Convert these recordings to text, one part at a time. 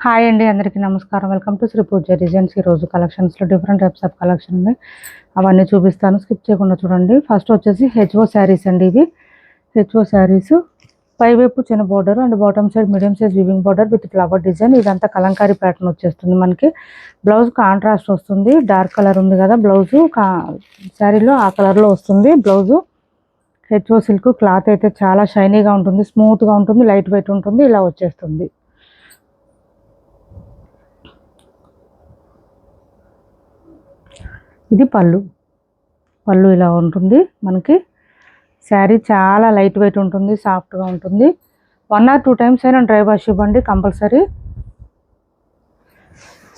Hi అండి, అందరికీ నమస్కారం. Welcome to Sri Pooja designs. ఈరోజు కలెక్షన్స్లో డిఫరెంట్ టైప్స్ ఆఫ్ కలెక్షన్ ఉన్నాయి, అవన్నీ చూపిస్తాను. స్కిప్ చేయకుండా చూడండి. ఫస్ట్ వచ్చేసి హెచ్ఓ శారీస్ అండి. ఇవి హెచ్ఓ శారీస్, పైవైపు చిన్న border and bottom side medium size weaving border with flower design. ఇదంతా కలంకారీ ప్యాటర్న్ వచ్చేస్తుంది మనకి. బ్లౌజ్ కాంట్రాస్ట్ వస్తుంది, డార్క్ కలర్ ఉంది కదా బ్లౌజు, శారీలో ఆ కలర్లో వస్తుంది బ్లౌజు. హెచ్ఓ సిల్క్ క్లాత్ అయితే చాలా షైనీగా ఉంటుంది, స్మూత్గా ఉంటుంది, లైట్ వెయిట్ ఉంటుంది. ఇలా వచ్చేస్తుంది. ఇది పళ్ళు ఇలా ఉంటుంది మనకి. శారీ చాలా లైట్ వెయిట్ ఉంటుంది, సాఫ్ట్గా ఉంటుంది. 1 or 2 times అయినా డ్రై వాష్ ఇవ్వండి compulsory.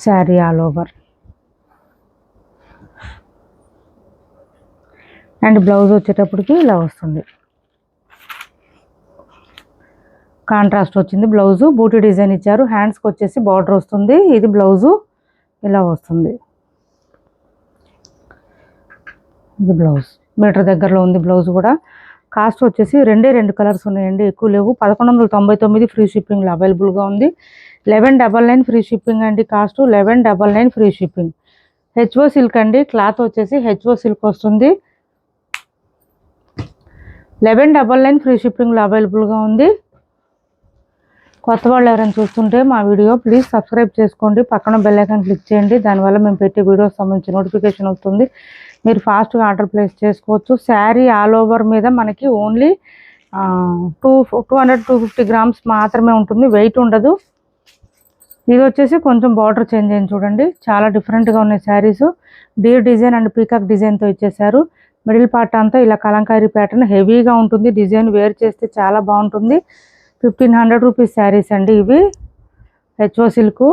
Sari all over and blouse వచ్చేటప్పటికి ఇలా వస్తుంది. కాంట్రాస్ట్ వచ్చింది బ్లౌజు, బూటీ డిజైన్ ఇచ్చారు. హ్యాండ్స్కి వచ్చేసి బార్డర్ వస్తుంది. ఇది బ్లౌజు ఇలా వస్తుంది. ఇది బ్లౌజ్ మీటర్ దగ్గరలో ఉంది. బ్లౌజ్ కూడా కాస్ట్ వచ్చేసి 2 కలర్స్ ఉన్నాయండి, ఎక్కువ లేవు. 1199 ఫ్రీ షిప్పింగ్లో అవైలబుల్గా ఉంది. 1199 ఫ్రీ షిప్పింగ్ అండి. Cost 1199 free shipping. HO silk అండి. క్లాత్ వచ్చేసి హెచ్ఓ సిల్క్ వస్తుంది. 1199 ఫ్రీ షిప్పింగ్లో అవైలబుల్గా ఉంది. కొత్త వాళ్ళు ఎవరైనా చూస్తుంటే మా వీడియో ప్లీజ్ సబ్స్క్రైబ్ చేసుకోండి, పక్కన బెల్ ఐకాన్ క్లిక్ చేయండి. దానివల్ల మేము పెట్టే వీడియోస్ సంబంధించి నోటిఫికేషన్ వస్తుంది, మీరు ఫాస్ట్గా ఆర్డర్ ప్లేస్ చేసుకోవచ్చు. శారీ ఆల్ ఓవర్ మీద మనకి ఓన్లీ 200-250 గ్రామ్స్ మాత్రమే ఉంటుంది, వెయిట్ ఉండదు. ఇది వచ్చేసి కొంచెం బార్డర్ చేంజ్ అయింది చూడండి, చాలా డిఫరెంట్గా ఉన్నాయి saris. Deere design and peacock డిజైన్తో ఇచ్చేసారు. మిడిల్ పార్ట్ అంతా ఇలా కలంకారీ ప్యాటర్న్ హెవీగా ఉంటుంది. డిజైన్ వేర్ చేస్తే చాలా బాగుంటుంది. 1500 రూపీస్ శారీస్ అండి ఇవి. హెచ్ఓ సిల్క్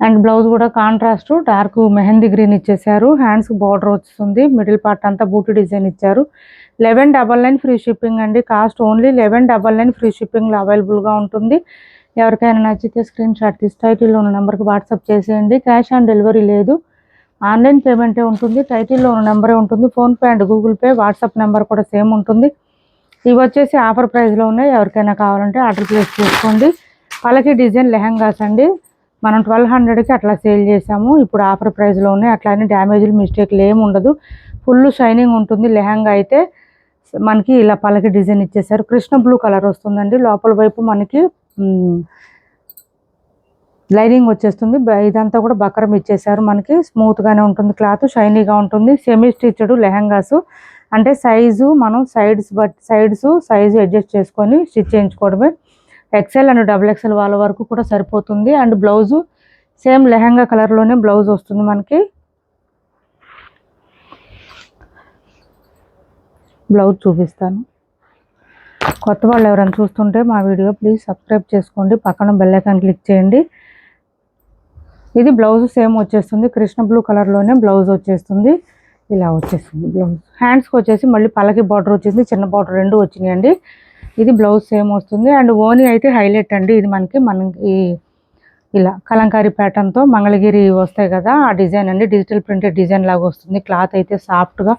అండ్ బ్లౌజ్ కూడా కాంట్రాస్ట్ డార్క్ మెహందీ గ్రీన్ ఇచ్చేసారు. హ్యాండ్స్ బార్డర్ వస్తుంది, మిడిల్ పార్ట్ అంతా బూటీ డిజైన్ ఇచ్చారు. 1199 ఫ్రీ షిప్పింగ్ అండి. కాస్ట్ ఓన్లీ 1199 ఫ్రీ షిప్పింగ్లో అవైలబుల్గా ఉంటుంది. ఎవరికైనా నచ్చితే స్క్రీన్ షాట్ తీసి టైటిల్లో ఉన్న నెంబర్కి వాట్సాప్ చేసేయండి. క్యాష్ ఆన్ డెలివరీ లేదు, ఆన్లైన్ పేమెంటే ఉంటుంది. టైటిల్లో ఉన్న నెంబరే ఉంటుంది. PhonePe and Google pay, WhatsApp number కూడా సేమ్ ఉంటుంది. ఇవి వచ్చేసి ఆఫర్ ప్రైస్లో ఉన్నాయి, ఎవరికైనా కావాలంటే ఆర్డర్ ప్లేస్ చేసుకోండి. పలకి డిజైన్ లెహంగాస్ అండి. మనం 1200కి అట్లా సేల్ చేసాము, ఇప్పుడు ఆఫర్ ప్రైస్లో ఉన్నాయి. అట్లానే డ్యామేజ్లు మిస్టేక్లు ఏమి ఉండదు, ఫుల్ షైనింగ్ ఉంటుంది. లెహంగా అయితే మనకి ఇలా పలకి డిజైన్ ఇచ్చేసారు. కృష్ణ బ్లూ కలర్ వస్తుందండి. లోపల వైపు మనకి లైనింగ్ వచ్చేస్తుంది. ఇదంతా కూడా బక్రం ఇచ్చేసారు మనకి. స్మూత్గానే ఉంటుంది, క్లాత్ షైనీగా ఉంటుంది. సెమీ స్టిచ్డ్ లెహంగాస్ అంటే సైజు మనం సైడ్స్ సైజు అడ్జస్ట్ చేసుకొని స్టిచ్ చేయించుకోవడమే. ఎక్సెల్ అండ్ XXL వాళ్ళ వరకు కూడా సరిపోతుంది. అండ్ బ్లౌజు సేమ్ లెహంగా కలర్లోనే బ్లౌజ్ వస్తుంది మనకి. బ్లౌజ్ చూపిస్తాను. కొత్త వాళ్ళు ఎవరైనా చూస్తుంటే మా వీడియో ప్లీజ్ సబ్స్క్రైబ్ చేసుకోండి, పక్కన బెల్ ఐకాన్ క్లిక్ చేయండి. ఇది బ్లౌజ్ సేమ్ వచ్చేస్తుంది, కృష్ణ బ్లూ కలర్లోనే బ్లౌజ్ వచ్చేస్తుంది. ఇలా వచ్చేస్తుంది బ్లౌజ్. హ్యాండ్స్కి వచ్చేసి మళ్ళీ పలకి బార్డర్ వచ్చింది, చిన్న బార్డర్ 2 వచ్చినాయండి. ఇది బ్లౌజ్ సేమ్ వస్తుంది. అండ్ ఓనీ అయితే హైలైట్ అండి. ఇది మనకి ఇలా కలంకారీ ప్యాటర్న్తో మంగళగిరి వస్తాయి కదా, ఆ డిజైన్ అండి. డిజిటల్ ప్రింటెడ్ డిజైన్ లాగా వస్తుంది. క్లాత్ అయితే సాఫ్ట్గా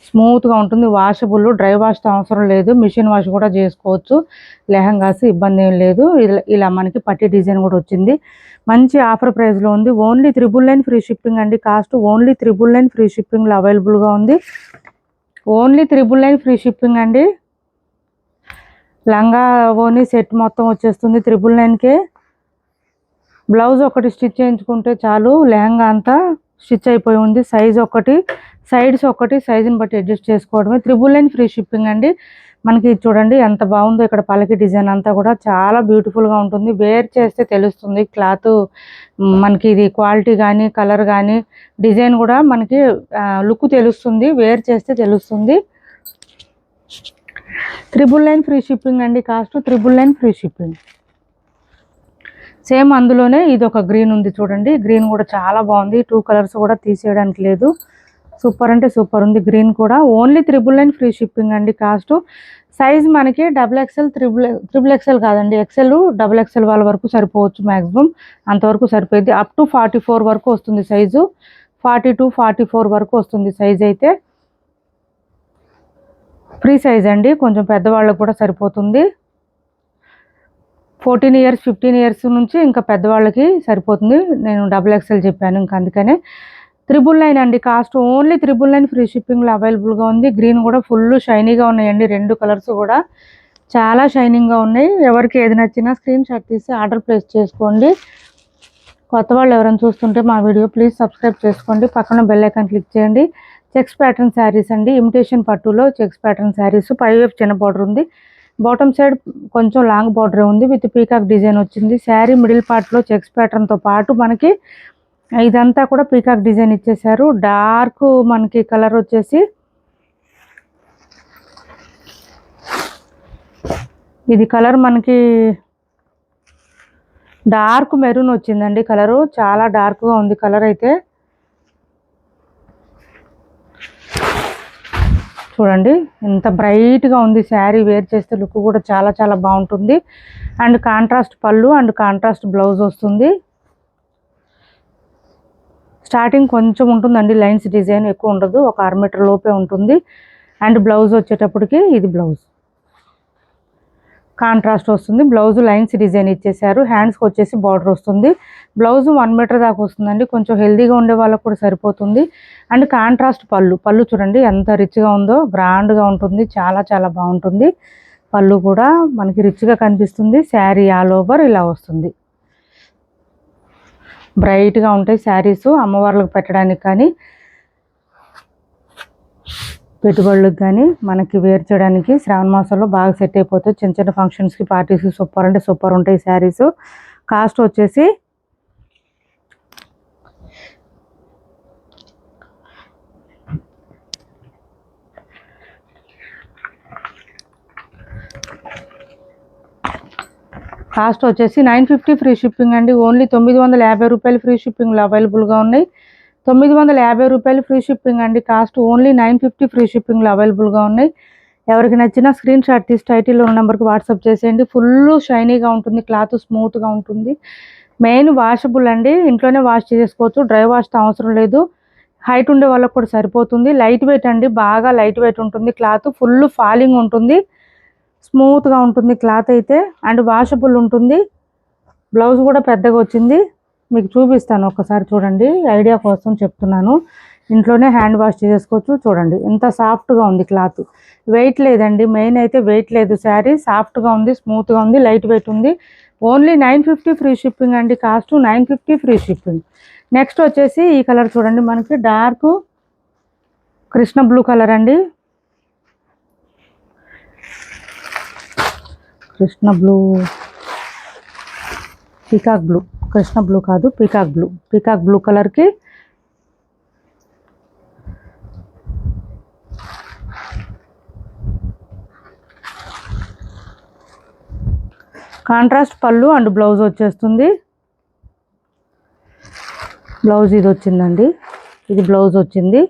స్మూత్గా ఉంటుంది. వాషబుల్, డ్రై వాష్తో అవసరం లేదు, మిషన్ వాష్ కూడా చేసుకోవచ్చు. లెహంగాస్ ఇబ్బంది ఏం లేదు. ఇలా మనకి పట్టి డిజైన్ కూడా వచ్చింది. మంచి ఆఫర్ ప్రైస్లో ఉంది. ఓన్లీ 999 ఫ్రీ షిప్పింగ్ అండి. కాస్ట్ ఓన్లీ 999 ఫ్రీ షిప్పింగ్లో అవైలబుల్గా ఉంది. ఓన్లీ 999 ఫ్రీ షిప్పింగ్ అండి. లంగా ఓనీ సెట్ మొత్తం వచ్చేస్తుంది 999కే. బ్లౌజ్ ఒకటి స్టిచ్ చేయించుకుంటే చాలు, లెహంగా అంతా స్టిచ్ అయిపోయి ఉంది. సైజ్ ఒకటి, సైడ్స్ ఒకటి, సైజుని బట్టి అడ్జస్ట్ చేసుకోవడమే. 999 ఫ్రీ షిప్పింగ్ అండి. మనకి చూడండి ఎంత బాగుందో. ఇక్కడ పలకి డిజైన్ అంతా కూడా చాలా బ్యూటిఫుల్గా ఉంటుంది. వేర్ చేస్తే తెలుస్తుంది క్లాత్ మనకి, ఇది క్వాలిటీ కానీ కలర్ కానీ డిజైన్ కూడా మనకి లుక్ తెలుస్తుంది, వేర్ చేస్తే తెలుస్తుంది. 999 ఫ్రీ షిప్పింగ్ అండి. Cost 999 free shipping. సేమ్ అందులోనే ఇది ఒక గ్రీన్ ఉంది చూడండి, గ్రీన్ కూడా చాలా బాగుంది. 2 కలర్స్ కూడా తీసేయడానికి లేదు, సూపర్ అంటే సూపర్ ఉంది. గ్రీన్ కూడా ఓన్లీ 999 ఫ్రీ షిప్పింగ్ అండి. కాస్ట్ సైజ్ మనకి XXL, XXL కాదండి, XL, XXL వాళ్ళ వరకు సరిపోవచ్చు. మ్యాక్సిమం అంతవరకు సరిపోయింది. అప్ టు 44 వరకు వస్తుంది సైజు, 42, 44 వరకు వస్తుంది సైజ్. అయితే ఫ్రీ సైజ్ అండి, కొంచెం పెద్దవాళ్ళకు కూడా సరిపోతుంది. 14 ఇయర్స్ 15 ఇయర్స్ నుంచి ఇంకా పెద్దవాళ్ళకి సరిపోతుంది. నేను XXL చెప్పాను, ఇంకా అందుకనే 999 అండి కాస్ట్. ఓన్లీ 999 ఫ్రీ షిప్పింగ్లో అవైలబుల్గా ఉంది. గ్రీన్ కూడా ఫుల్ షైనీగా ఉన్నాయండి, 2 కలర్స్ కూడా చాలా షైనింగ్గా ఉన్నాయి. ఎవరికి ఏది నచ్చినా స్క్రీన్ షాట్ తీసి ఆర్డర్ ప్లేస్ చేసుకోండి. కొత్త వాళ్ళు ఎవరైనా చూస్తుంటే మా వీడియో ప్లీజ్ సబ్స్క్రైబ్ చేసుకోండి, పక్కన బెల్ ఐకాన్ క్లిక్ చేయండి. చెక్స్ ప్యాటర్న్ శారీస్ అండి, ఇమిటేషన్ పట్టులో చెక్స్ ప్యాటర్న్ శారీస్. పైవైపు చిన్న బార్డర్ ఉంది, బాటమ్ సైడ్ కొంచెం లాంగ్ బార్డర్ ఉంది విత్ పీకాక్ డిజైన్ వచ్చింది. శారీ మిడిల్ పార్ట్లో చెక్స్ ప్యాటర్న్తో పాటు మనకి ఇదంతా కూడా పీకాక్ డిజైన్ ఇచ్చేసారు. డార్క్ మనకి కలర్ వచ్చేసి ఇది కలర్ మనకి డార్క్ మెరూన్ వచ్చిందండి. కలరు చాలా డార్క్గా ఉంది కలర్ అయితే. చూడండి ఎంత బ్రైట్గా ఉంది. శారీ వేర్ చేస్తే లుక్ కూడా చాలా చాలా బాగుంటుంది. అండ్ కాంట్రాస్ట్ పళ్ళు అండ్ కాంట్రాస్ట్ బ్లౌజ్ వస్తుంది. స్టార్టింగ్ కొంచెం ఉంటుందండి లైన్స్ డిజైన్, ఎక్కువ ఉండదు, ఒక 1/2 మీటర్ లోపే ఉంటుంది. అండ్ బ్లౌజ్ వచ్చేటప్పటికి ఇది బ్లౌజ్ కాంట్రాస్ట్ వస్తుంది. బ్లౌజ్ లైన్స్ డిజైన్ ఇచ్చేసారు. హ్యాండ్స్కి వచ్చేసి బార్డర్ వస్తుంది. బ్లౌజ్ 1 మీటర్ దాకా వస్తుందండి, కొంచెం హెల్దీగా ఉండే వాళ్ళకు కూడా సరిపోతుంది. అండ్ కాంట్రాస్ట్ పళ్ళు చూడండి ఎంత రిచ్గా ఉందో, గ్రాండ్గా ఉంటుంది, చాలా చాలా బాగుంటుంది. పళ్ళు కూడా మనకి రిచ్గా కనిపిస్తుంది. శారీ ఆల్ ఓవర్ ఇలా వస్తుంది. బ్రైట్గా ఉంటాయి శారీస్, అమ్మవార్లకు పెట్టడానికి కానీ పెట్టుబడులకు కానీ మనకి వేర్ చేయడానికి శ్రావణ మాసంలో బాగా సెట్ అయిపోతాయి. చిన్న చిన్న ఫంక్షన్స్కి పార్టీస్కి సూపర్ అంటే సూపర్ ఉంటాయి శారీస్. కాస్ట్ వచ్చేసి కాస్ట్ వచ్చేసి 950 ఫ్రీ షిప్పింగ్ అండి. ఓన్లీ 950 రూపాయలు ఫ్రీ షిప్పింగ్లో అవైలబుల్గా ఉన్నాయి. 950 రూపాయలు ఫ్రీ షిప్పింగ్ అండి కాస్ట్. ఓన్లీ 950 ఫ్రీ షిప్పింగ్లో అవైలబుల్గా ఉన్నాయి. ఎవరికి నచ్చినా స్క్రీన్ షాట్ తీసి టైటిల్లో ఉన్న నెంబర్కి వాట్సాప్ చేసేయండి. ఫుల్ షైనీగా ఉంటుంది, క్లాత్ స్మూత్గా ఉంటుంది. మెయిన్ వాషబుల్ అండి, ఇంట్లోనే వాష్ చేసుకోవచ్చు, డ్రై వాష్తో అవసరం లేదు. హైట్ ఉండే వాళ్ళకి కూడా సరిపోతుంది. లైట్ వెయిట్ అండి, బాగా లైట్ వెయిట్ ఉంటుంది. క్లాత్ ఫుల్ ఫాలింగ్ ఉంటుంది, స్మూత్గా ఉంటుంది క్లాత్ అయితే. అండ్ వాషబుల్ ఉంటుంది. బ్లౌజ్ కూడా పెద్దగా వచ్చింది, మీకు చూపిస్తాను ఒకసారి చూడండి, ఐడియా కోసం చెప్తున్నాను. ఇంట్లోనే హ్యాండ్ వాష్ చేసుకోవచ్చు. చూడండి ఎంత సాఫ్ట్గా ఉంది క్లాత్, వెయిట్ లేదండి. మెయిన్ అయితే వెయిట్ లేదు. శారీ సాఫ్ట్గా ఉంది, స్మూత్గా ఉంది, లైట్ వెయిట్ ఉంది. ఓన్లీ 950 ఫ్రీ షిప్పింగ్ అండి కాస్ట్. 950 free shipping. నెక్స్ట్ వచ్చేసి ఈ కలర్ చూడండి, మనకి డార్క్ కృష్ణ బ్లూ కలర్ అండి. Krishna blue, peacock blue, Krishna blue కాదు పీకాక్ బ్లూ. పీకాక్ బ్లూ కలర్కి కాంట్రాస్ట్ పళ్ళు అండ్ బ్లౌజ్ వచ్చేస్తుంది. బ్లౌజ్ ఇది వచ్చిందండి, ఇది బ్లౌజ్ వచ్చింది.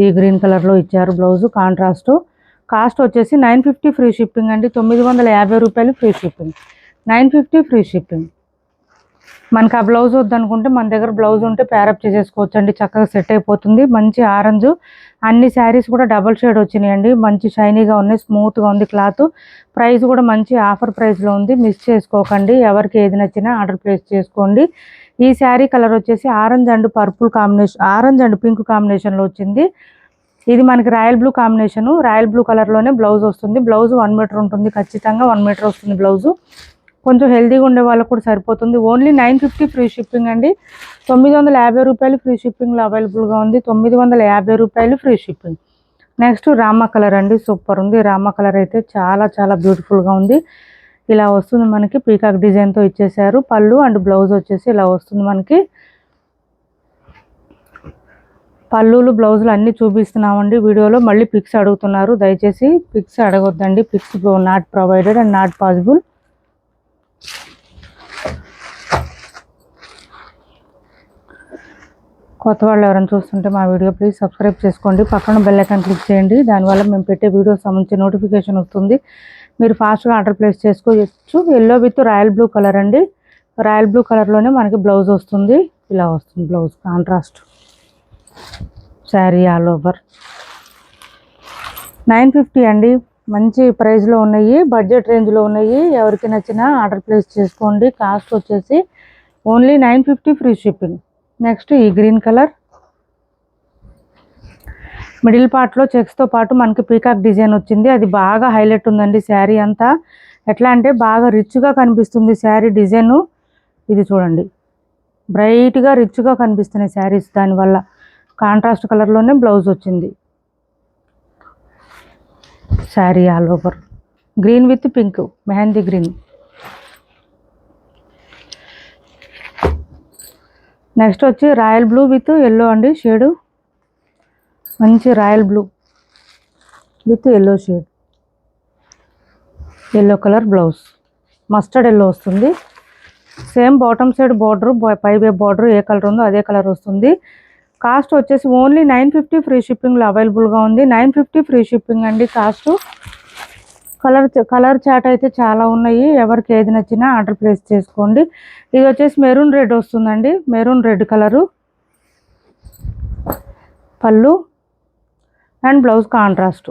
ఈ గ్రీన్ కలర్లో ఇచ్చారు బ్లౌజ్ కాంట్రాస్ట్. కాస్ట్ వచ్చేసి 950 ఫ్రీ షిప్పింగ్ అండి. 950 రూపాయలు ఫ్రీ షిప్పింగ్, 950 ఫ్రీ షిప్పింగ్. మనకు ఆ బ్లౌజ్ వద్దనుకుంటే మన దగ్గర బ్లౌజ్ ఉంటే ప్యారప్ చేసేసుకోవచ్చు అండి, చక్కగా సెట్ అయిపోతుంది. మంచి ఆరెంజ్, అన్ని శారీస్ కూడా డబల్ షేడ్ వచ్చినాయండి, మంచి షైనీగా ఉన్నాయి, స్మూత్గా ఉంది క్లాత్. ప్రైస్ కూడా మంచి ఆఫర్ ప్రైస్లో ఉంది, మిస్ చేసుకోకండి. ఎవరికి ఏది నచ్చినా ఆర్డర్ ప్లేస్ చేసుకోండి. ఈ శారీ కలర్ వచ్చేసి orange and purple combination, orange and pink కాంబినేషన్లో వచ్చింది. ఇది మనకి royal blue combination, royal blue కలర్లోనే బ్లౌజ్ వస్తుంది. బ్లౌజ్ 1 మీటర్ ఉంటుంది, ఖచ్చితంగా 1 మీటర్ వస్తుంది బ్లౌజు. కొంచెం హెల్తీగా ఉండే వాళ్ళకు కూడా సరిపోతుంది. ఓన్లీ 950 ఫ్రీ షిప్పింగ్ అండి. 950 రూపాయలు ఫ్రీ షిప్పింగ్లో అవైలబుల్గా ఉంది. 950 రూపాయలు free shipping. Next Rama colour అండి, సూపర్ ఉంది. రామా కలర్ అయితే చాలా చాలా బ్యూటిఫుల్గా ఉంది. ఇలా వస్తుంది మనకి, పీకాక్ డిజైన్తో ఇచ్చేసారు. పళ్ళు అండ్ బ్లౌజ్ వచ్చేసి ఇలా వస్తుంది మనకి. పళ్ళులు బ్లౌజులు అన్నీ చూపిస్తున్నామండి వీడియోలో. మళ్ళీ పిక్స్ అడుగుతున్నారు, దయచేసి పిక్స్ అడగొద్దండి. Pics not provided and not possible. కొత్త వాళ్ళు ఎవరైనా చూస్తుంటే మా వీడియో ప్లీజ్ సబ్స్క్రైబ్ చేసుకోండి, పక్కన బెల్ ఐకాన్ క్లిక్ చేయండి. దానివల్ల మేము పెట్టే వీడియోస్ సంబంధించి నోటిఫికేషన్ వస్తుంది, మీరు ఫాస్ట్గా ఆర్డర్ ప్లేస్ చేసుకోవచ్చు. Yellow with royal blue colour అండి. రాయల్ బ్లూ కలర్లోనే మనకి బ్లౌజ్ వస్తుంది, ఇలా వస్తుంది blouse contrast. Sari all over 950 అండి. మంచి ప్రైస్లో ఉన్నాయి, బడ్జెట్ రేంజ్లో ఉన్నాయి. ఎవరికి నచ్చినా ఆర్డర్ ప్లేస్ చేసుకోండి. కాస్ట్ వచ్చేసి ఓన్లీ 950 ఫ్రీ షిప్పింగ్. నెక్స్ట్ ఈ గ్రీన్ కలర్ మిడిల్ పార్ట్లో చెక్స్తో పాటు మనకి పీకాక్ డిజైన్ వచ్చింది. అది బాగా హైలైట్ ఉందండి శారీ అంతా. ఎట్లా అంటే బాగా రిచ్గా కనిపిస్తుంది శారీ డిజైను. ఇది చూడండి, బ్రైట్గా రిచ్గా కనిపిస్తున్నాయి శారీస్. దానివల్ల కాంట్రాస్ట్ కలర్లోనే బ్లౌజ్ వచ్చింది. Sari all over green with pink, mehndi green. Next వచ్చి రాయల్ బ్లూ విత్ ఎల్లో అండి షేడు. మంచి royal blue with yellow shade, yellow colour blouse, mustard yellow వస్తుంది. సేమ్ బాటమ్ సైడ్ బార్డర్, పై వైపు బార్డర్ ఏ కలర్ ఉందో అదే కలర్ వస్తుంది. కాస్ట్ వచ్చేసి ఓన్లీ 950 ఫ్రీ షిప్పింగ్లో అవైలబుల్గా ఉంది. 950 ఫ్రీ షిప్పింగ్ అండి కాస్ట్. కలర్ చాట్ అయితే చాలా ఉన్నాయి. ఎవరికి ఏది నచ్చినా ఆర్డర్ ప్లేస్ చేసుకోండి. ఇది వచ్చేసి మెరూన్ రెడ్ వస్తుందండి, మెరూన్ రెడ్ కలరు. పళ్ళు అండ్ బ్లౌజ్ కాంట్రాస్ట్.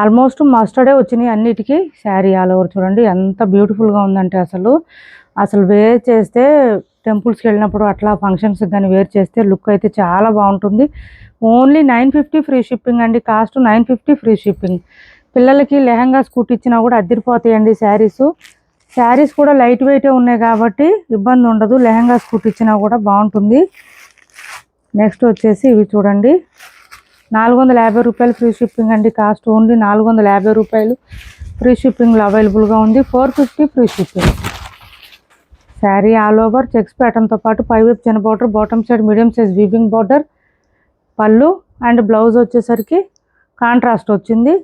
ఆల్మోస్ట్ మస్టర్డే వచ్చినాయి అన్నిటికీ. శారీ ఆల్ ఓవర్ చూడండి ఎంత బ్యూటిఫుల్గా ఉందంటే అసలు వేర్ చేస్తే టెంపుల్స్కి వెళ్ళినప్పుడు అట్లా ఫంక్షన్స్కి కానీ వేర్ చేస్తే లుక్ అయితే చాలా బాగుంటుంది. ఓన్లీ 950 ఫ్రీ షిప్పింగ్ అండి కాస్ట్. 950 free shipping. పిల్లలకి లెహంగాస్ కుట్టించినా కూడా అద్దరిపోతాయండి శారీస్. శారీస్ కూడా లైట్ వెయిటే ఉన్నాయి కాబట్టి ఇబ్బంది ఉండదు. లెహంగాస్ కుట్టించినా కూడా బాగుంటుంది. నెక్స్ట్ వచ్చేసి ఇవి చూడండి, 450 రూపాయలు ఫ్రీ షిప్పింగ్ అండి కాస్ట్. ఓన్లీ 450 రూపాయలు ఫ్రీ షిప్పింగ్లో అవైలబుల్గా ఉంది. 450 free shipping. Sari all over checks ప్యాటర్న్తో పాటు పైవైపు చిన్న border, bottom side medium size weaving border. Pallu and blouse వచ్చేసరికి కాంట్రాస్ట్ వచ్చింది.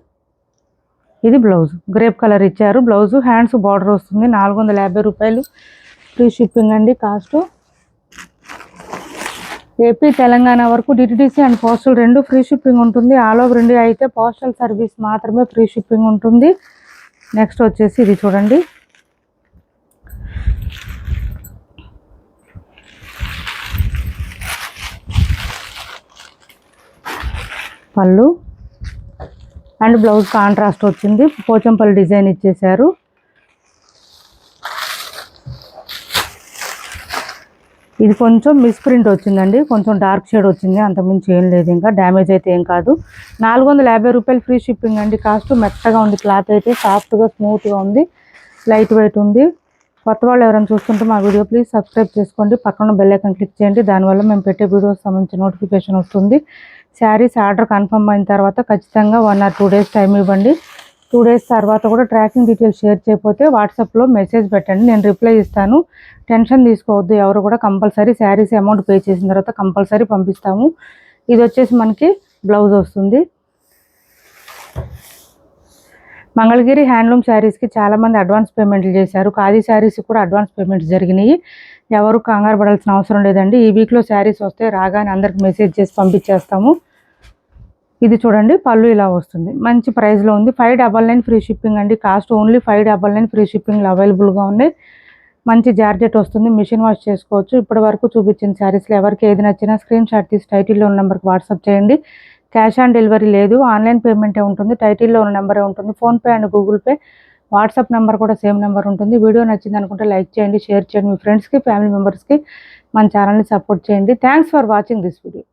ఇది బ్లౌజ్ గ్రేప్ కలర్ ఇచ్చారు. బ్లౌజ్ హ్యాండ్స్ బార్డర్ వస్తుంది. 450 రూపాయలు ఫ్రీ షిప్పింగ్ అండి కాస్ట్. ఏపీ తెలంగాణ వరకు డిటిడిసి అండ్ పోస్టల్ రెండు ఫ్రీ షిప్పింగ్ ఉంటుంది. ఆల్ ఓవర్ ఇండియా అయితే పోస్టల్ సర్వీస్ మాత్రమే ఫ్రీ షిప్పింగ్ ఉంటుంది. నెక్స్ట్ వచ్చేసి ఇది చూడండి, పళ్ళు అండ్ బ్లౌజ్ కాంట్రాస్ట్ వచ్చింది. పోచంపల్లి డిజైన్ ఇచ్చేసారు. ఇది కొంచెం మిస్ ప్రింట్ వచ్చిందండి, కొంచెం డార్క్ షేడ్ వచ్చింది, అంతకుమించి ఏం లేదు. ఇంకా డ్యామేజ్ అయితే ఏం కాదు. 450 రూపాయలు ఫ్రీ షిప్పింగ్ అండి కాస్ట్. మెత్తగా ఉంది క్లాత్ అయితే, సాఫ్ట్గా స్మూత్గా ఉంది, లైట్ వెయిట్ ఉంది. కొత్త వాళ్ళు ఎవరైనా చూస్తుంటే మా వీడియో ప్లీజ్ సబ్స్క్రైబ్ చేసుకోండి. పక్కన బెల్ ఐకాన్ క్లిక్ చేయండి. దానివల్ల మేము పెట్టే వీడియోస్ సంబంధించిన నోటిఫికేషన్ వస్తుంది. శారీస్ ఆర్డర్ కన్ఫర్మ్ అయిన తర్వాత ఖచ్చితంగా 1 or 2 days టైం ఇవ్వండి. 2 days తర్వాత కూడా ట్రాకింగ్ డీటెయిల్స్ షేర్ చేయకపోతే వాట్సాప్లో మెసేజ్ పెట్టండి, నేను రిప్లై ఇస్తాను. టెన్షన్ తీసుకోవద్దు ఎవరు కూడా. కంపల్సరీ శారీస్ అమౌంట్ పే చేసిన తర్వాత కంపల్సరీ పంపిస్తాము. ఇది వచ్చేసి మనకి బ్లౌజ్ వస్తుంది. మంగళగిరి హ్యాండ్లూమ్ శారీస్కి చాలామంది అడ్వాన్స్ పేమెంట్లు చేశారు. ఖాదీ శారీస్కి కూడా అడ్వాన్స్ పేమెంట్స్ జరిగినాయి. ఎవరు కంగారు పడాల్సిన అవసరం లేదండి. ఈ వీక్లో శారీస్ వస్తే రాగానే అందరికి మెసేజ్ చేసి పంపించేస్తాము. ఇది చూడండి, పళ్ళు ఇలా వస్తుంది. మంచి ప్రైస్లో ఉంది. 599 ఫ్రీ షిప్పింగ్ అండి కాస్ట్. ఓన్లీ 599 ఫ్రీ షిప్పింగ్లో అవైలబుల్గా ఉన్నాయి. మంచి జార్జెట్ వస్తుంది, మిషన్ వాష్ చేసుకోవచ్చు. ఇప్పటి వరకు చూపించిన శారీస్లో ఎవరికి ఏది నచ్చినా స్క్రీన్ షాట్ తీసి టైటిల్లో ఉన్న నెంబర్కి వాట్సాప్ చేయండి. క్యాష్ ఆన్ డెలివరీ లేదు, ఆన్లైన్ పేమెంటే ఉంటుంది. టైటిల్లో ఉన్న నెంబరే ఉంటుంది. PhonePe and Google pay, WhatsApp number కూడా సేమ్ నెంబర్ ఉంటుంది. వీడియో నచ్చింది అనుకుంటే లైక్ చేయండి, షేర్ చేయండి. మీ ఫ్రెండ్స్కి, ఫ్యామిలీ మెంబర్స్కి మన ఛానల్ని సపోర్ట్ చేయండి. Thanks for watching this video.